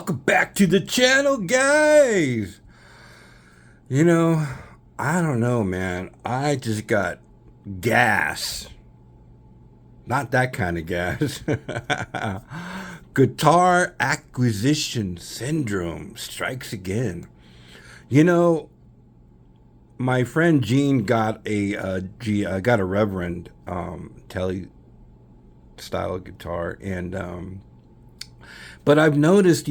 welcome back to the channel, guys. You know, I don't know, man. I just got gas. Not that kind of gas. Guitar acquisition syndrome strikes again. You know, my friend Gene got a Reverend Tele style guitar, and but I've noticed,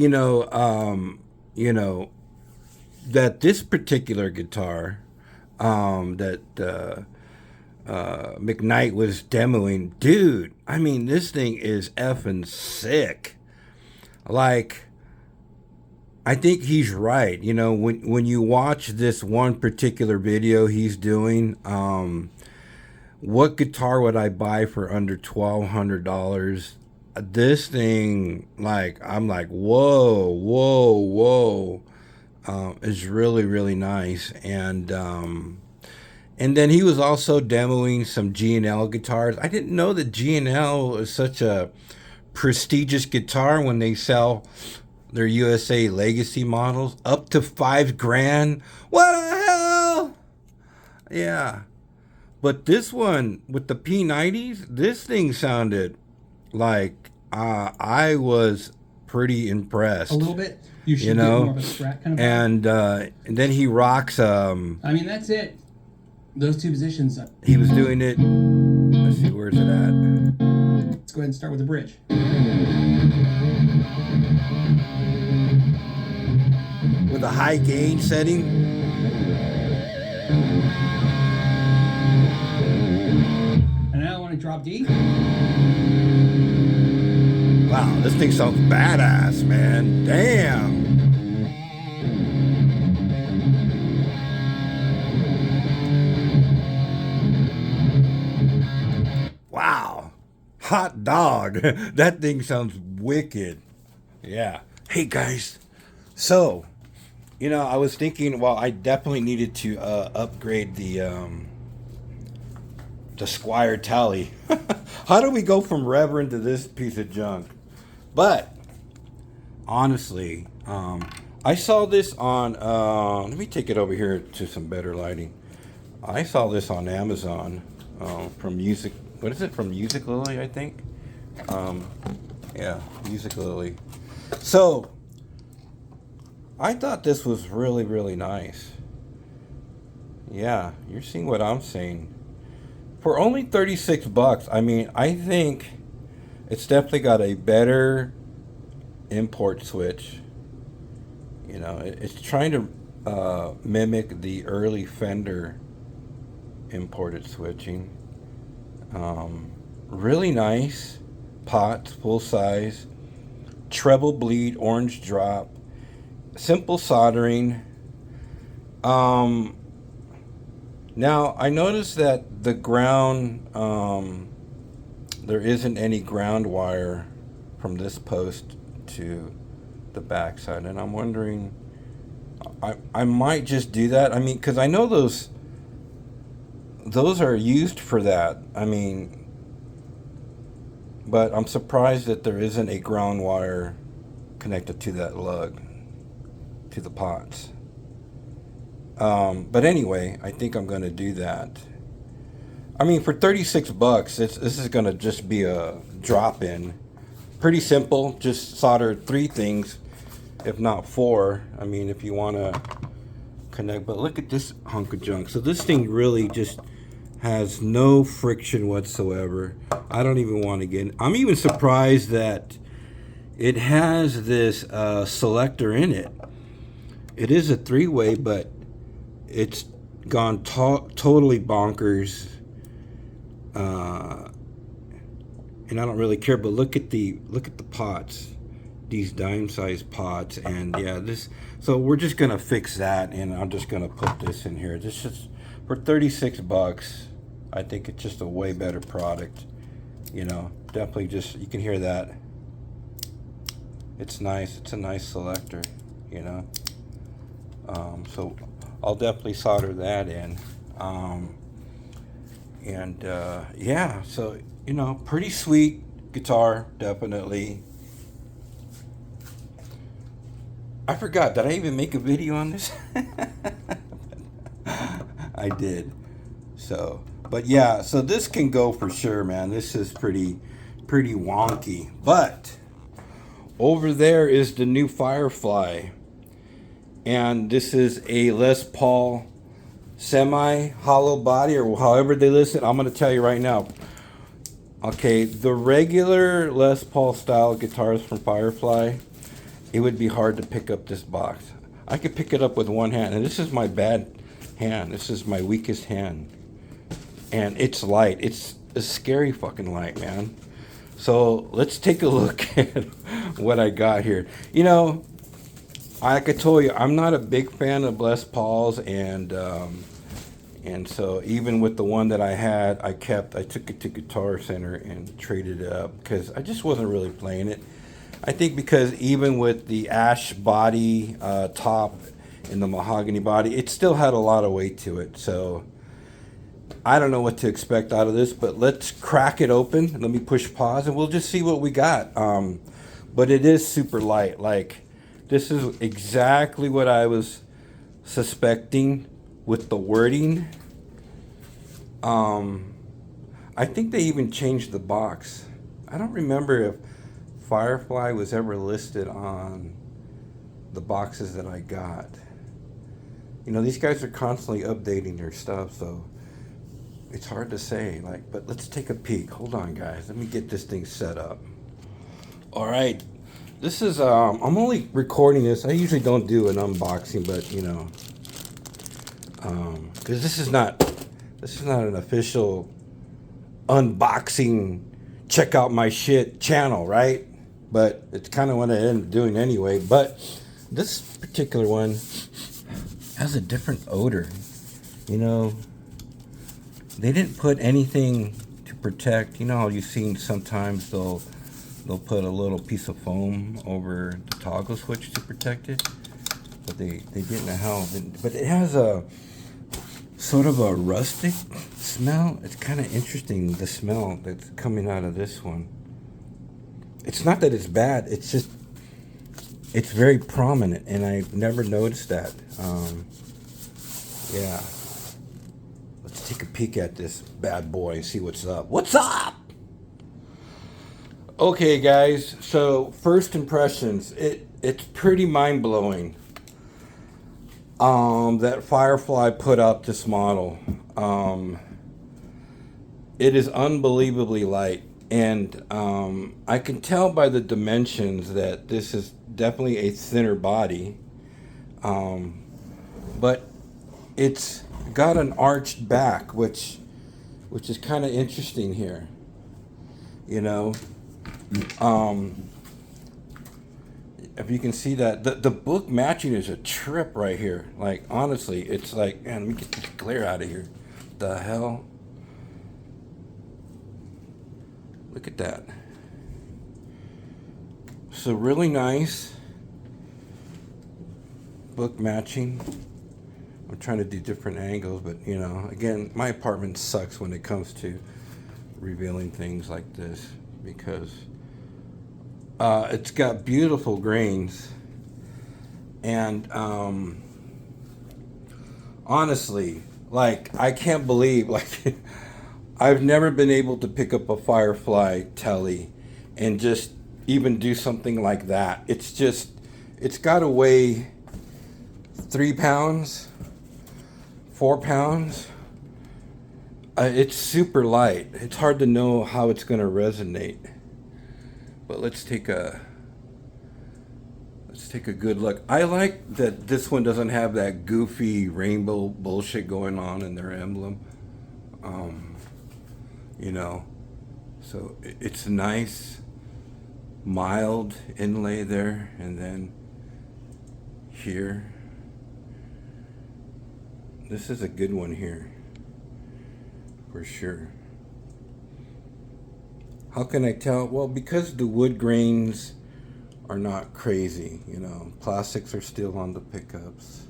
that this particular guitar that McKnight was demoing, dude, I mean, this thing is effing sick. Like, I think he's right. You know, when you watch this one particular video he's doing, what guitar would I buy for under $1,200? This thing, like, I'm like, whoa, is really, really nice. And then he was also demoing some G&L guitars. I didn't know that G&L is such a prestigious guitar when they sell their USA Legacy models up to $5,000. What the hell? Yeah. But this one with the P90s, this thing sounded like I was pretty impressed. A little bit. You should get more of a Strat kind of vibe. And then he rocks. I mean, that's it. Those two positions. He was doing it. Let's see, where's it at? Let's go ahead and start with the bridge. With a high gain setting. And now I want to drop D. Wow, this thing sounds badass, man. Damn. Wow. Hot dog. That thing sounds wicked. Yeah. Hey, guys. So, I was thinking, well, I definitely needed to upgrade the Squier Tele. How do we go from Reverend to this piece of junk? But honestly, I saw this on, let me take it over here to some better lighting. I saw this on Amazon from Music, what is it? From Music Lily, I think. Yeah, Music Lily. So I thought this was really, really nice. Yeah, you're seeing what I'm saying. For only $36, I mean, I think it's definitely got a better import switch. It's trying to mimic the early Fender imported switching. Really nice pots, full size, treble bleed, orange drop, simple soldering. Now, I noticed that the ground, there isn't any ground wire from this post to the backside, and I'm wondering, I might just do that. I mean, because I know those are used for that. I mean, but I'm surprised that there isn't a ground wire connected to that lug, to the pots. But anyway, I think I'm going to do that. I mean, for $36, this is going to just be a drop-in. Pretty simple. Just solder 3 things, if not 4. I mean, if you want to connect. But look at this hunk of junk. So this thing really just has no friction whatsoever. I don't even want to get. I'm even surprised that it has this selector in it. It is a 3-way, but it's gone totally bonkers, and I don't really care. But look at the pots, these dime-sized pots, and yeah, this. So we're just gonna fix that, and I'm just gonna put this in here. This is for $36. I think it's just a way better product. Definitely just, you can hear that. It's nice. It's a nice selector. So I'll definitely solder that in. Yeah, so, pretty sweet guitar, definitely. I forgot. Did I even make a video on this? I did. So, but yeah, so this can go for sure, man. This is pretty wonky. But over there is the new Firefly. And this is a Les Paul semi-hollow body, or however they list it. I'm going to tell you right now. Okay, the regular Les Paul style guitars from Firefly, it would be hard to pick up this box. I could pick it up with one hand, and this is my bad hand. This is my weakest hand. And it's light. It's a scary fucking light, man. So let's take a look at what I got here. You know, like I told you, I'm not a big fan of Les Pauls, and so even with the one that I had, I took it to Guitar Center and traded it up because I just wasn't really playing it. I think because even with the ash body top and the mahogany body, it still had a lot of weight to it. So I don't know what to expect out of this, but let's crack it open. Let me push pause and we'll just see what we got. But it is super light. Like, this is exactly what I was suspecting with the wording. I think they even changed the box. I don't remember if Firefly was ever listed on the boxes that I got. You know, these guys are constantly updating their stuff, so it's hard to say. Like, but let's take a peek. Hold on, guys. Let me get this thing set up. All right. This is I'm only recording this. I usually don't do an unboxing, but you know, because this is not an official unboxing, check out my shit channel, right? But it's kind of what I end up doing anyway. But this particular one has a different odor. You know, they didn't put anything to protect. You know how you've seen sometimes they'll put a little piece of foam over the toggle switch to protect it, but they didn't know how. But it has a sort of a rustic smell. It's kind of interesting, the smell that's coming out of this one. It's not that it's bad, it's just, it's very prominent, and I've never noticed that. Yeah. Let's take a peek at this bad boy and see what's up. What's up? Okay, guys, so first impressions, it's pretty mind-blowing that Firefly put out this model. It is unbelievably light, and I can tell by the dimensions that this is definitely a thinner body, but it's got an arched back, which is kind of interesting here, you know. If you can see that, the book matching is a trip right here. Like, honestly, it's like, man, let me get this glare out of here. The hell? Look at that. So really nice book matching. I'm trying to do different angles, but you know, again, my apartment sucks when it comes to revealing things like this, because it's got beautiful grains, and honestly, like, I can't believe, like, I've never been able to pick up a Firefly Tele and just even do something like that. It's just, it's got to weigh 3 pounds, 4 pounds. It's super light. It's hard to know how it's going to resonate. But let's take a good look. I like that this one doesn't have that goofy rainbow bullshit going on in their emblem. You know, so it's a nice, mild inlay there, and then here. This is a good one here, for sure. How can I tell? Well, because the wood grains are not crazy, you know. Plastics are still on the pickups.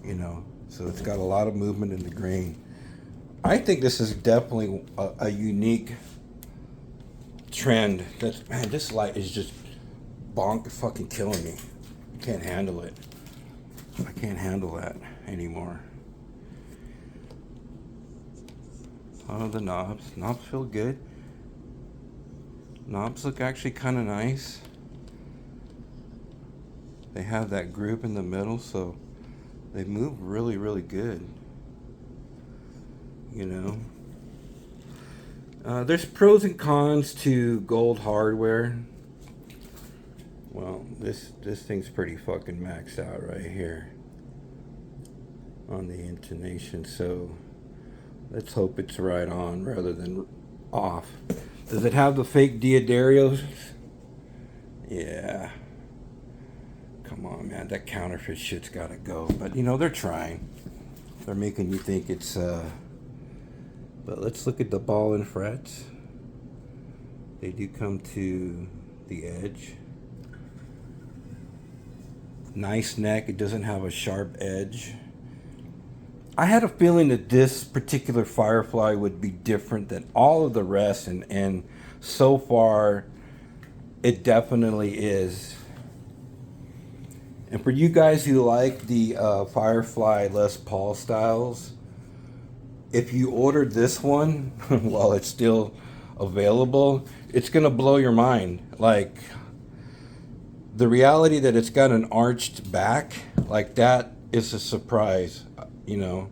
You know, so it's got a lot of movement in the grain. I think this is definitely a unique trend. That's, man, this light is just bonk fucking killing me. I can't handle it. I can't handle that anymore. Oh, the knobs. Knobs feel good. Knobs look actually kind of nice. They have that groove in the middle, so they move really, really good. You know. There's pros and cons to gold hardware. Well, this thing's pretty fucking maxed out right here on the intonation, so let's hope it's right on rather than off. Does it have the fake Diodarios? Yeah. Come on, man, that counterfeit shit's gotta go. But you know, they're trying. They're making you think it's but let's look at the ball and frets. They do come to the edge. Nice neck. It doesn't have a sharp edge. I had a feeling that this particular Firefly would be different than all of the rest, and so far it definitely is. And for you guys who like the Firefly Les Paul styles, if you ordered this one while it's still available, it's gonna blow your mind. Like, the reality that it's got an arched back like that is a surprise, you know.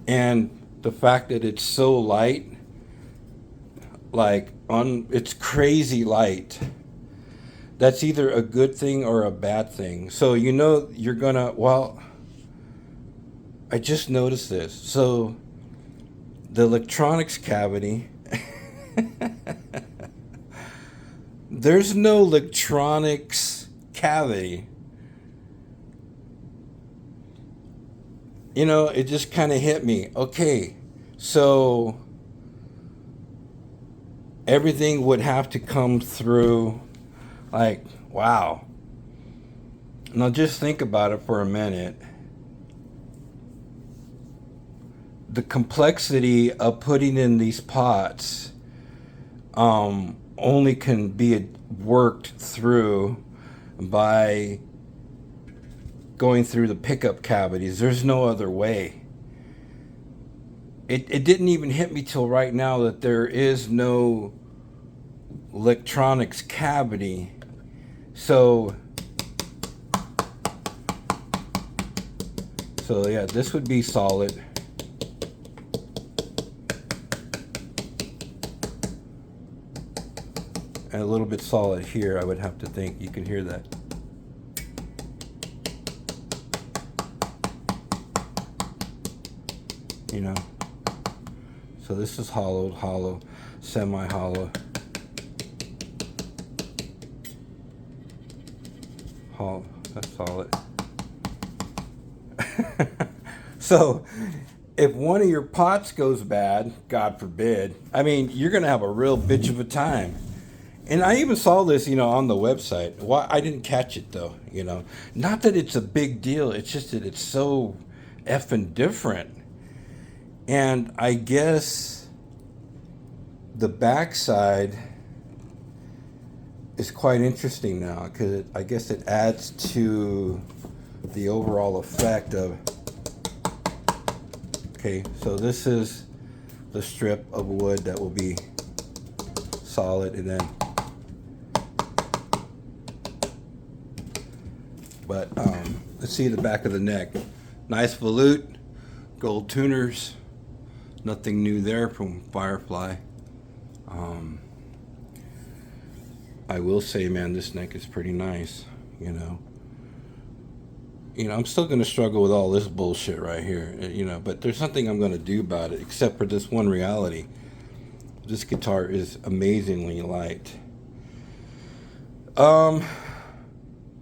And the fact that it's so light, like it's crazy light. That's either a good thing or a bad thing. So you know you're gonna, well, I just noticed this. So the electronics cavity, there's no electronics cavity. You know, it just kind of hit me. Okay, so everything would have to come through. Like, wow. Now just think about it for a minute. The complexity of putting in these pots only can be worked through by going through the pickup cavities. There's no other way. It didn't even hit me till right now that there is no electronics cavity. So yeah, this would be solid. And a little bit solid here, I would have to think. You can hear that. You know. So this is hollowed, hollow, semi-hollow. That's solid. So if one of your pots goes bad, God forbid, I mean, you're gonna have a real bitch of a time. And I even saw this, you know, on the website. Why I didn't catch it though, you know. Not that it's a big deal, it's just that it's so effing different. And I guess the backside is quite interesting now, because I guess it adds to the overall effect of, okay, so this is the strip of wood that will be solid, and then, but let's see the back of the neck. Nice volute, gold tuners, nothing new there from Firefly. I will say, man, this neck is pretty nice, you know. I'm still going to struggle with all this bullshit right here, you know, but there's nothing I'm going to do about it except for this one reality. This guitar is amazingly light.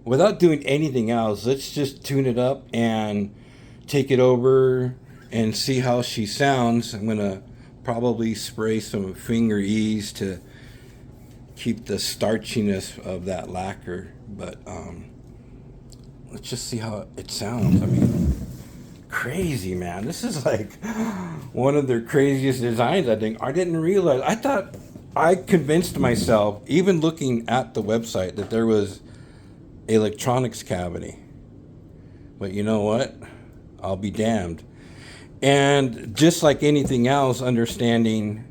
Without doing anything else, let's just tune it up and take it over and see how she sounds. I'm going to probably spray some finger ease to keep the starchiness of that lacquer, but let's just see how it sounds. I mean, crazy, man. This is like one of their craziest designs, I think. I didn't realize. I thought, I convinced myself, even looking at the website, that there was electronics cavity. But you know what? I'll be damned. And just like anything else, understanding,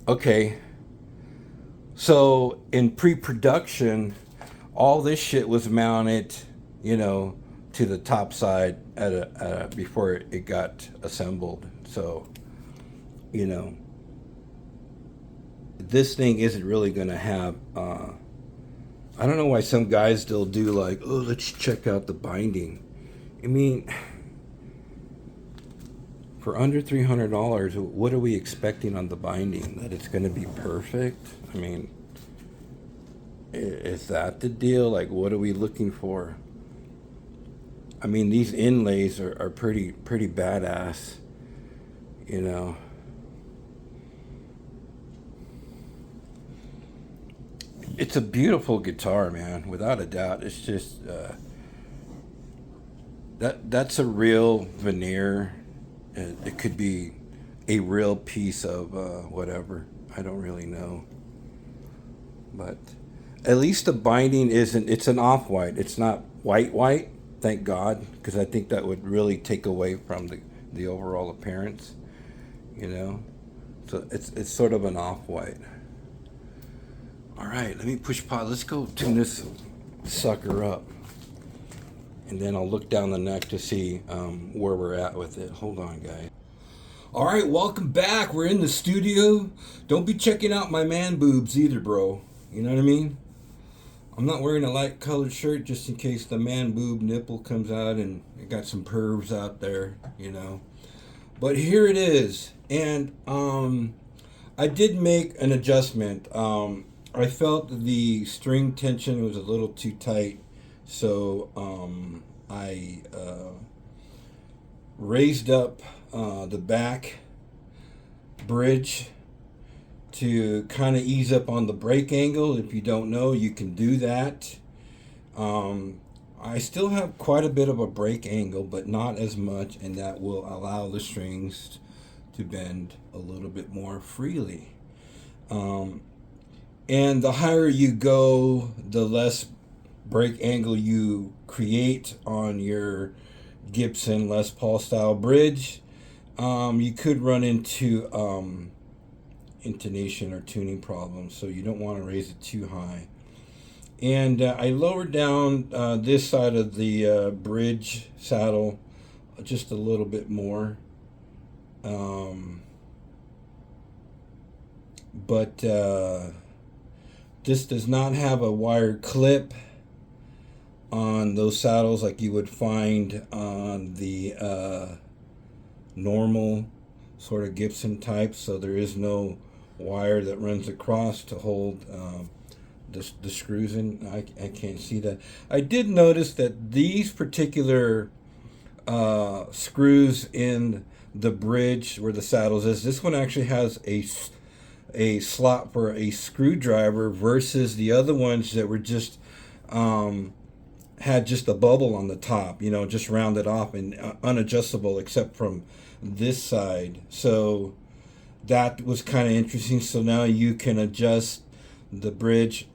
okay, so in pre-production, all this shit was mounted, you know, to the top side before it got assembled. So, you know, this thing isn't really going to have, I don't know why some guys still do like, oh, let's check out the binding. I mean, for under $300, what are we expecting on the binding? That it's going to be perfect? I mean, is that the deal? Like, what are we looking for? I mean, these inlays are pretty badass, you know. It's a beautiful guitar, man, without a doubt. It's just that's a real veneer. It could be a real piece of whatever. I don't really know, but at least the binding isn't. It's an off-white. It's not white. Thank God, because I think that would really take away from the overall appearance. You know, so it's sort of an off-white. All right, let me push pause. Let's go tune this sucker up. And then I'll look down the neck to see where we're at with it. Hold on, guys. All right, welcome back. We're in the studio. Don't be checking out my man boobs either, bro. You know what I mean? I'm not wearing a light colored shirt just in case the man boob nipple comes out and it got some pervs out there, you know. But here it is. And I did make an adjustment. I felt the string tension was a little too tight, so I raised up the back bridge to kind of ease up on the break angle. If you don't know, you can do that. I still have quite a bit of a break angle, but not as much, and that will allow the strings to bend a little bit more freely. And the higher you go, the less break angle you create on your Gibson Les Paul style bridge. You could run into intonation or tuning problems, so you don't want to raise it too high. And I lowered down this side of the bridge saddle just a little bit more. But this does not have a wired clip on those saddles like you would find on the normal sort of Gibson type. So there is no wire that runs across to hold the screws in. I can't see that. I did notice that these particular screws in the bridge where the saddles is, this one actually has a slot for a screwdriver versus the other ones that were just had just a bubble on the top, you know, just rounded off and unadjustable except from this side. So that was kind of interesting. So now you can adjust the bridge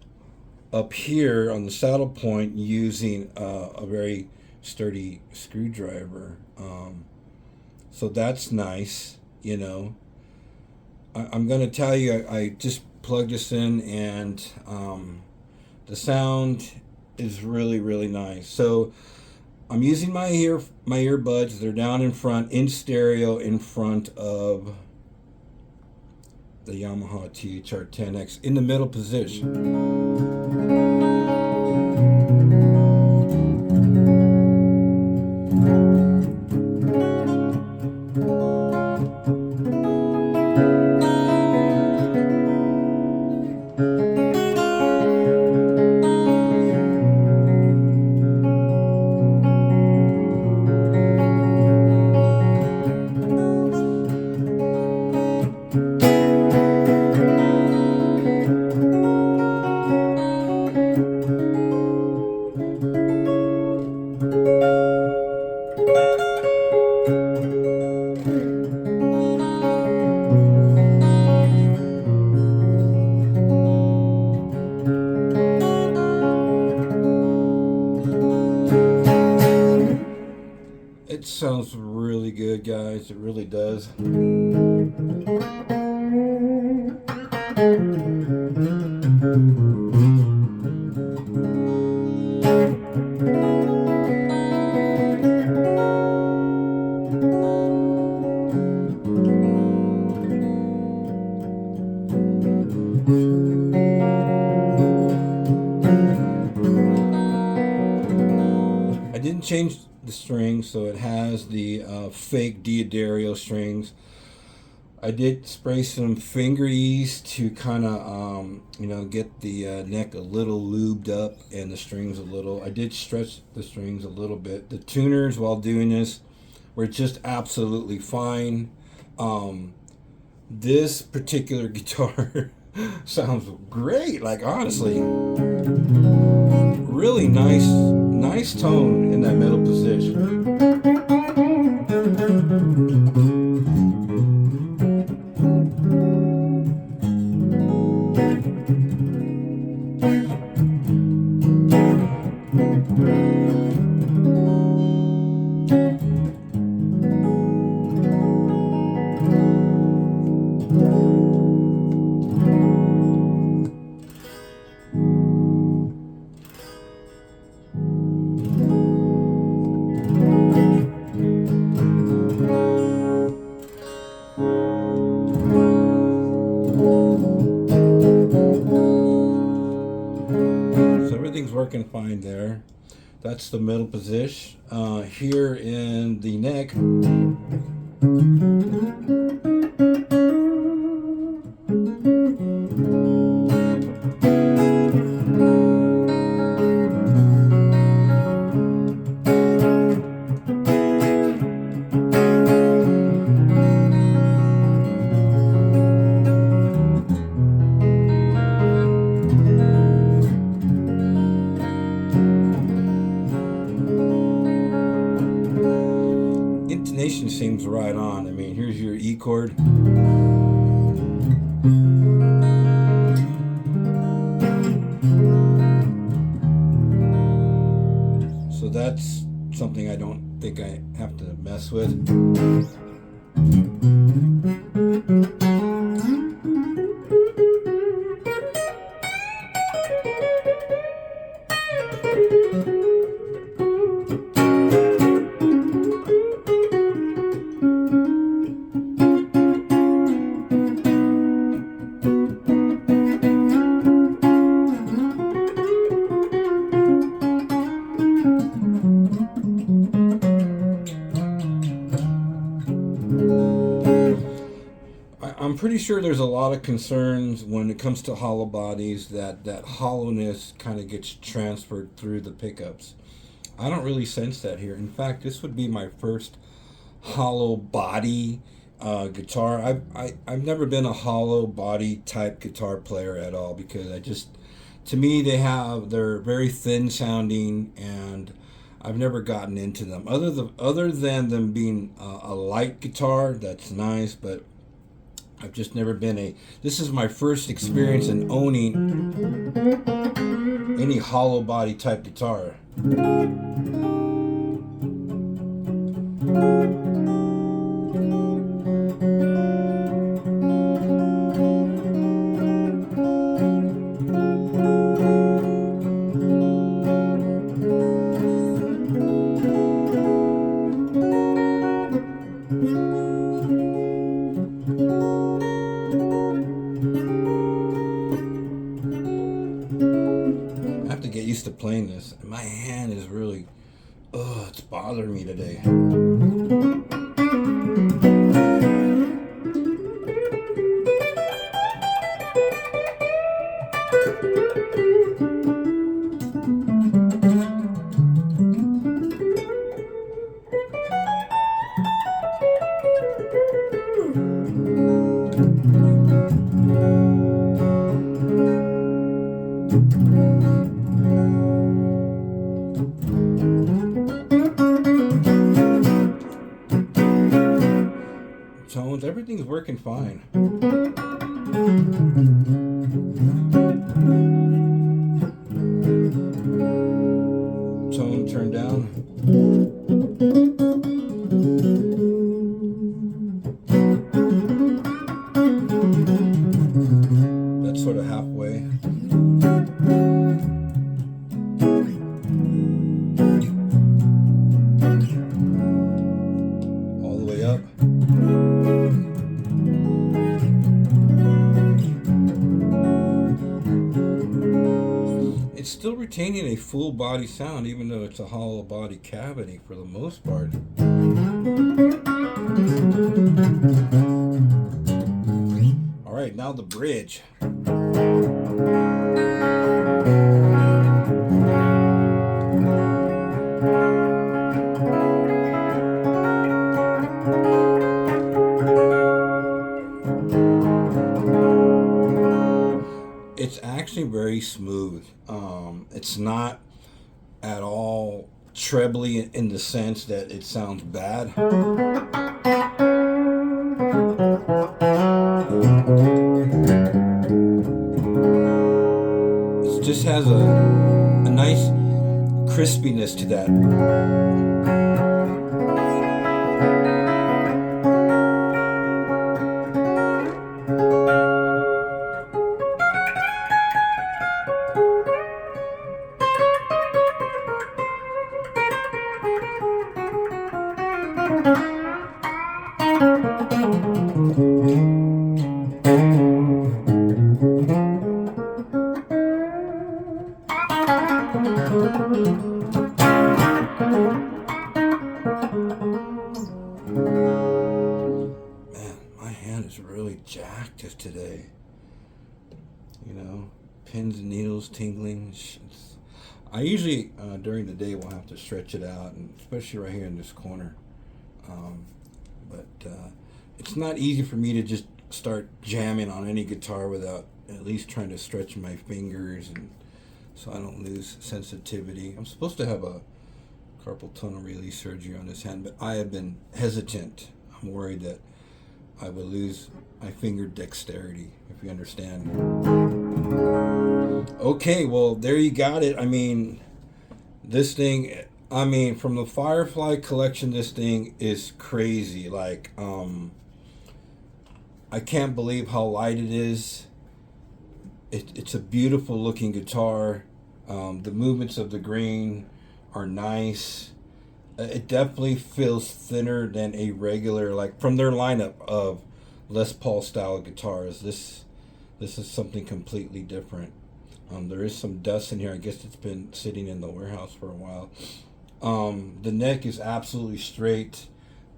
up here on the saddle point using a very sturdy screwdriver. So that's nice, you know. I'm going to tell you, I just plugged this in, and the sound is really nice. So I'm using my earbuds. They're down in front, in stereo, in front of the Yamaha THR-10X in the middle position. It sounds really good, guys. It really does. I didn't change the strings, so it has the fake Diodario strings. I did spray some finger ease to kind of, get the neck a little lubed up and the strings a little. I did stretch the strings a little bit. The tuners, while doing this, were just absolutely fine. This particular guitar sounds great. Like, honestly, really nice tone in that middle position. Everything's working fine there. That's the middle position. Here in the neck, intonation seems right on. I mean, here's your E chord. So that's something I don't think I have to mess with. I'm pretty sure there's a lot of concerns when it comes to hollow bodies that hollowness kind of gets transferred through the pickups. I don't really sense that here. In fact, this would be my first hollow body guitar. I've never been a hollow body type guitar player at all, because to me they're very thin sounding, and I've never gotten into them. Other than them being a light guitar, that's nice, but I've just never been this is my first experience in owning any hollow body type guitar. I have to get used to playing this. My hand is really, it's bothering me today. Tones, everything's working fine. Tone turned down. That's sort of halfway. All the way up. It's still retaining a full body sound, even though it's a hollow body cavity for the most part. All right, now the bridge. It's actually very smooth. It's not at all trebly in the sense that it sounds bad. It just has a nice crispiness to that. Man, my hand is really jacked today. You know, pins and needles tingling. I usually during the day will have to stretch it out, and especially right here in this corner. But it's not easy for me to just start jamming on any guitar without at least trying to stretch my fingers, and so I don't lose sensitivity. I'm supposed to have a carpal tunnel release surgery on this hand, but I have been hesitant. I'm worried that I would lose my finger dexterity, if you understand. Okay, well, there you got it. I mean, this thing, from the Firefly collection, this thing is crazy. Like, I can't believe how light it is. It's a beautiful looking guitar. The movements of the grain are nice. It definitely feels thinner than a regular, like from their lineup of Les Paul style guitars. This is something completely different. There is some dust in here. I guess it's been sitting in the warehouse for a while. The neck is absolutely straight.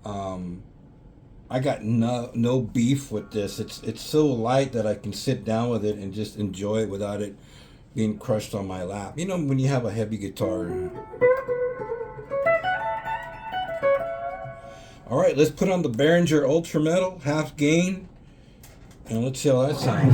I got no beef with this. It's so light that I can sit down with it and just enjoy it without it being crushed on my lap. You know, when you have a heavy guitar. All right, let's put on the Behringer Ultra Metal half gain, and let's see how that sounds.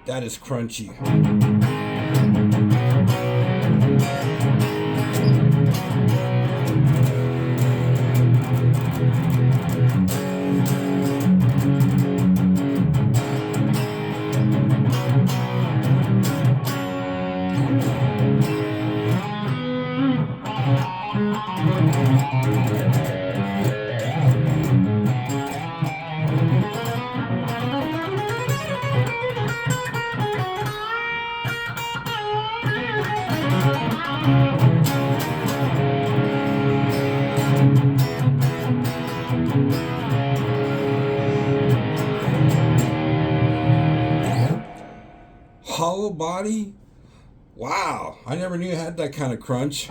That is crunchy. Hollow body? Wow, I never knew it had that kind of crunch.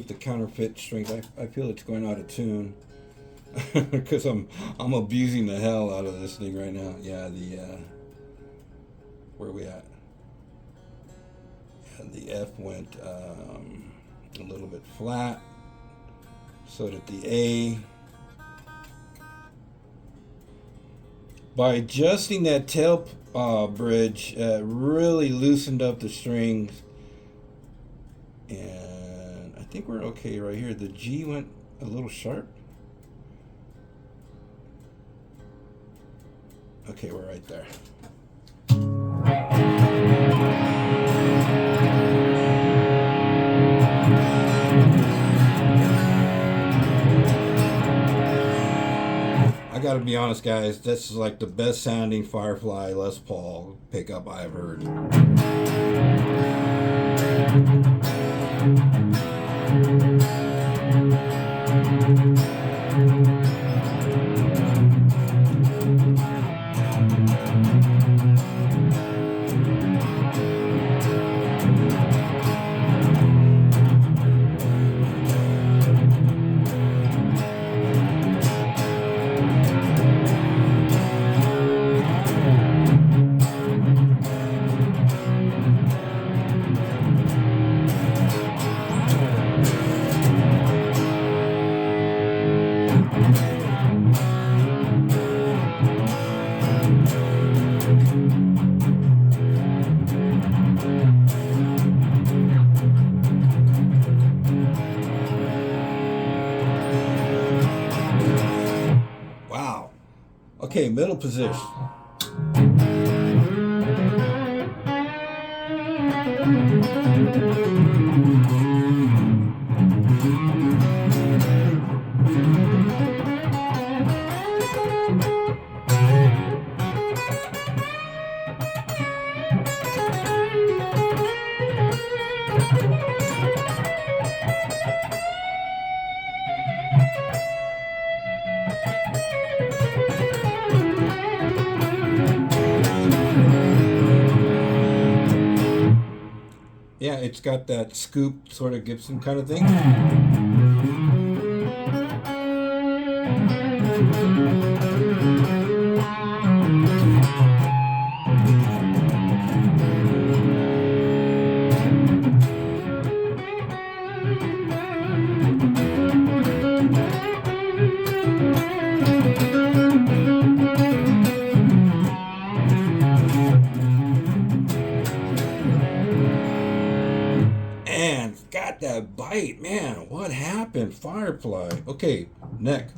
if the counterfeit strings. I feel it's going out of tune because I'm abusing the hell out of this thing right now. Yeah, the where are we at? Yeah, the F went a little bit flat. So did the A. By adjusting that tail bridge, really loosened up the strings, and I think we're okay right here. The G went a little sharp. Okay, we're right there. I gotta be honest, guys, this is like the best sounding Firefly Les Paul pickup I've heard. Wow. Okay, middle position. Yeah, it's got that scoop sort of Gibson kind of thing. And got that bite, man. What happened? Firefly. Okay, neck.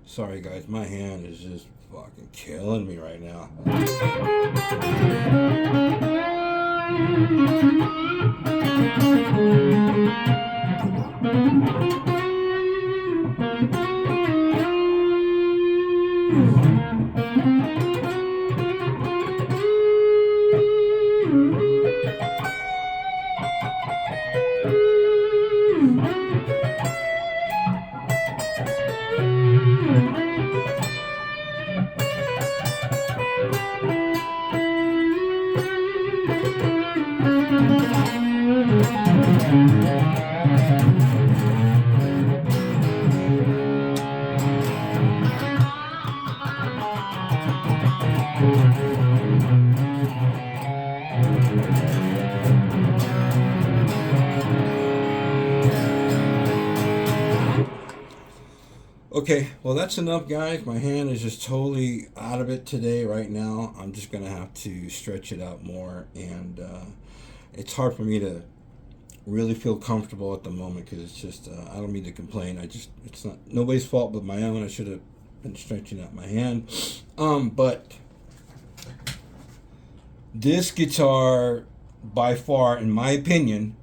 Sorry guys, my hand is just fucking killing me right now. Okay, well that's enough guys. My hand is just totally out of it today right now. I'm just gonna have to stretch it out more and it's hard for me to really feel comfortable at the moment because it's just I don't mean to complain. It's not nobody's fault but my own. I should have been stretching out my hand. But this guitar, by far, in my opinion,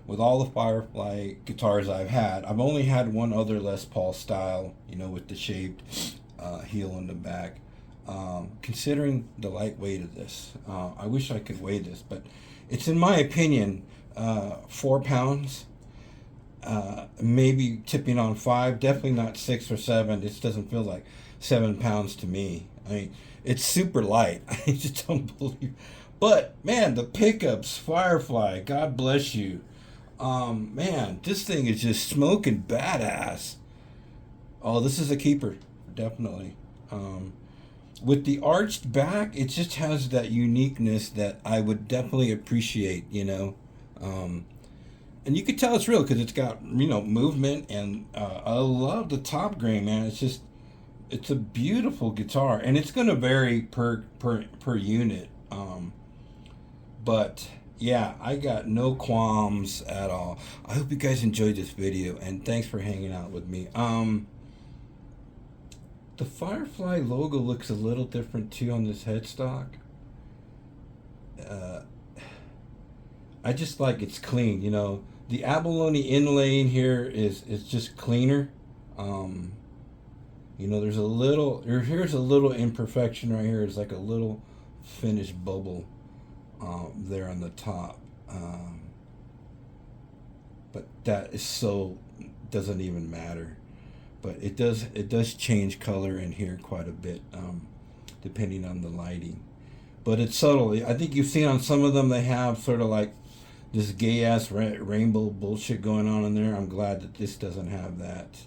with all the Firefly guitars I've had, I've only had one other Les Paul style, with the shaved heel in the back. Considering the lightweight of this, I wish I could weigh this, but it's, in my opinion, 4 pounds, maybe tipping on 5, definitely not 6 or 7. This doesn't feel like 7 pounds to me. I mean, it's super light. I just don't believe. But man, the pickups, Firefly, God bless you. Man, this thing is just smoking badass. Oh, this is a keeper, definitely. With the arched back, it just has that uniqueness that I would definitely appreciate, and you could tell it's real because it's got, movement, and I love the top grain, man. It's a beautiful guitar, and it's going to vary per unit. But yeah, I got no qualms at all. I hope you guys enjoyed this video, and thanks for hanging out with me. The Firefly logo looks a little different too on this headstock. I just like it's clean, The abalone inlaying here is just cleaner. There's here's a little imperfection right here. It's like a little finished bubble there on the top. But that doesn't even matter. But it does change color in here quite a bit, depending on the lighting. But it's subtle. I think you've seen on some of them they have sort of like this gay ass rainbow bullshit going on in there. I'm glad that this doesn't have that.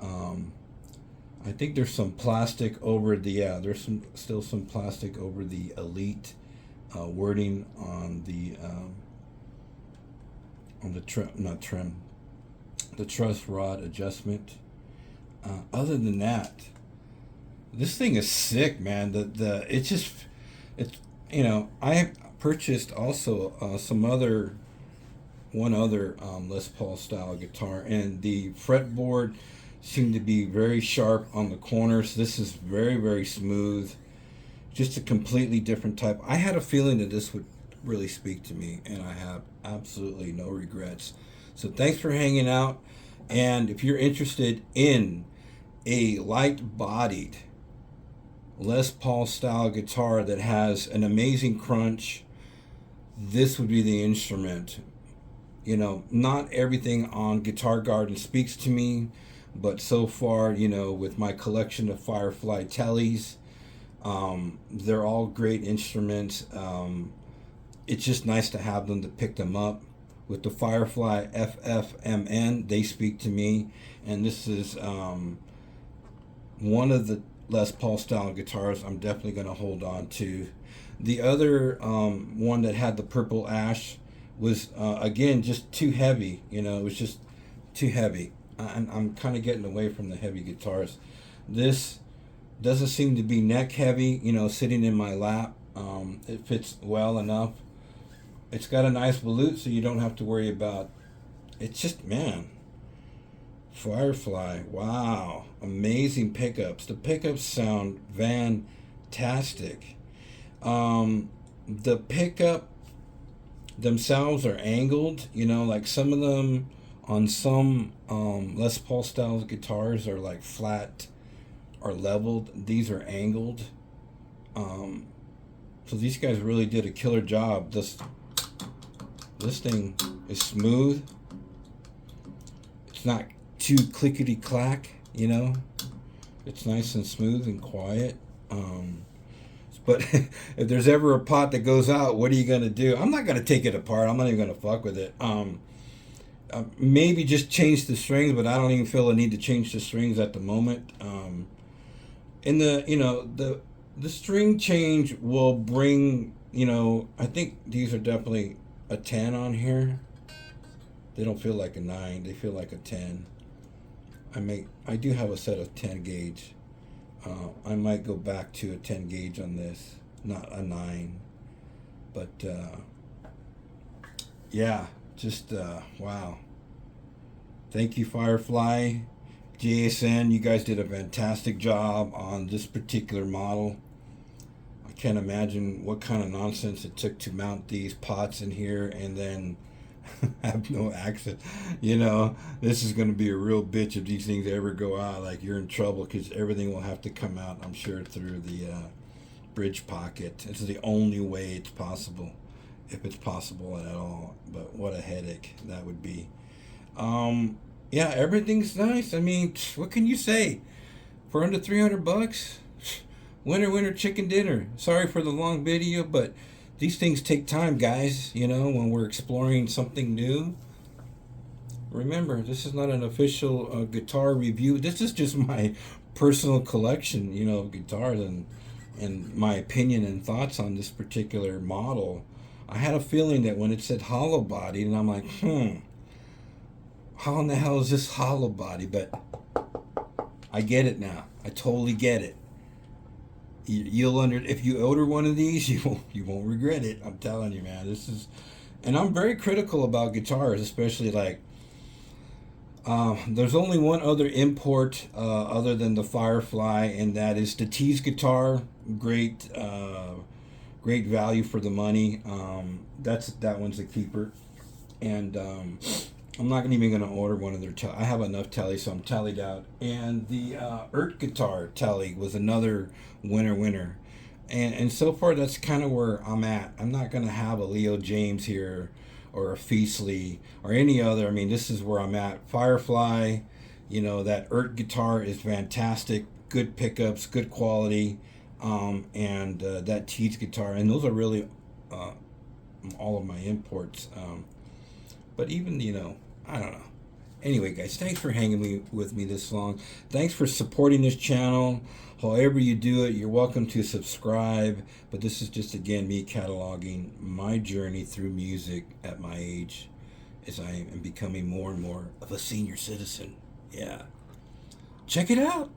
I think there's some plastic over there's still some plastic over the Elite wording on the the truss rod adjustment. Other than that, this thing is sick, man. I have purchased also one other Les Paul style guitar, and the fretboard seemed to be very sharp on the corners. This is very, very smooth, just a completely different type. I had a feeling that this would really speak to me, and I have absolutely no regrets. So thanks for hanging out, and if you're interested in a light-bodied Les Paul style guitar that has an amazing crunch, this would be the instrument. Not everything on Guitar Garden speaks to me, but so far, with my collection of Firefly Teles, they're all great instruments. It's just nice to have them, to pick them up. With the Firefly FFMN, they speak to me, and this is one of the Les Paul style guitars I'm definitely going to hold on to. The other one that had the purple ash was again just too heavy. It was just too heavy. I'm kind of getting away from the heavy guitars. This doesn't seem to be neck heavy, sitting in my lap. It fits well enough. It's got a nice volute, so you don't have to worry about. It's just, man, Firefly, wow, amazing pickups. The pickups sound fantastic. The pickup themselves are angled, like some of them on some Les Paul style guitars are like flat or leveled. These are angled. So these guys really did a killer job. This thing is smooth. It's not too clickety clack, It's nice and smooth and quiet. But if there's ever a pot that goes out, what are you gonna do? I'm not gonna take it apart. I'm not even gonna fuck with it. Maybe just change the strings, but I don't even feel a need to change the strings at the moment. And the string change will bring, I think these are definitely a 10 on here. They don't feel like a 9. They feel like a 10. I do have a set of 10 gauge. I might go back to a 10 gauge on this, not a 9. But yeah, just wow. Thank you, Firefly. JSN, you guys did a fantastic job on this particular model. I can't imagine what kind of nonsense it took to mount these pots in here and then have no access. You know, this is going to be a real bitch if these things ever go out. Like, you're in trouble because everything will have to come out, I'm sure, through the bridge pocket. It's the only way it's possible, if it's possible at all. But what a headache that would be. Yeah, everything's nice. I mean, what can you say? For under $300, winner, winner, chicken dinner. Sorry for the long video, but these things take time, guys. You know, when we're exploring something new. Remember, this is not an official guitar review. This is just my personal collection, you know, of guitars and my opinion and thoughts on this particular model. I had a feeling that when it said hollow body, and I'm like, how in the hell is this hollow body? But I get it now. I totally get it. You'll if you order one of these, you won't regret it. I'm telling you, man. This is, and I'm very critical about guitars, especially like. There's only one other import other than the Firefly, and that is the Tease guitar. Great, great value for the money. That one's a keeper, and I'm not even going to order one of their Tele. I have enough Tele, so I'm Tele'd out. And the guitar Tele was another winner. And so far, that's kind of where I'm at. I'm not going to have a Leo James here or a Feasley or any other. I mean, this is where I'm at. Firefly, you know, that guitar is fantastic. Good pickups, good quality. And that Teats guitar. And those are really all of my imports. But even, you know, I don't know. Anyway, guys, thanks for hanging with me this long. Thanks for supporting this channel. However you do it, you're welcome to subscribe. But this is just, again, me cataloging my journey through music at my age as I am becoming more and more of a senior citizen. Yeah. Check it out.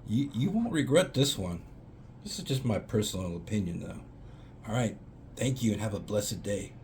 You won't regret this one. This is just my personal opinion, though. All right. Thank you and have a blessed day.